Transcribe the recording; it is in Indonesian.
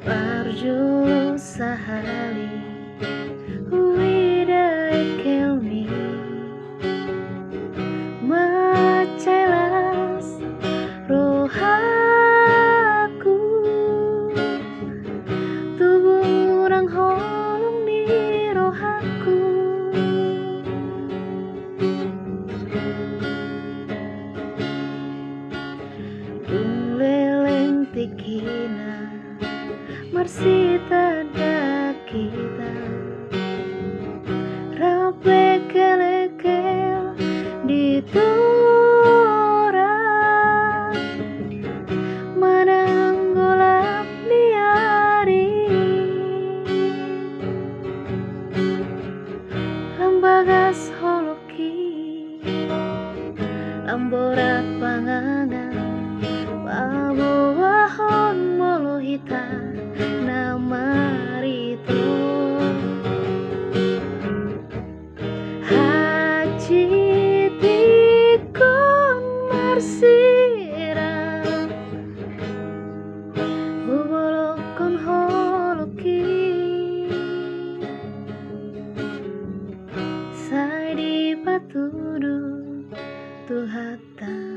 Parjo sahali huida ekelmi macailas rohaku tubuh orang holong di rohaku leleng tikina marsita da kita rape kelekel di tora mananggolap di hari lambagas holoki lamborat pangangan wahon molohita namarito haji tikon marsira bubolokon holoki sai di patudu tuhata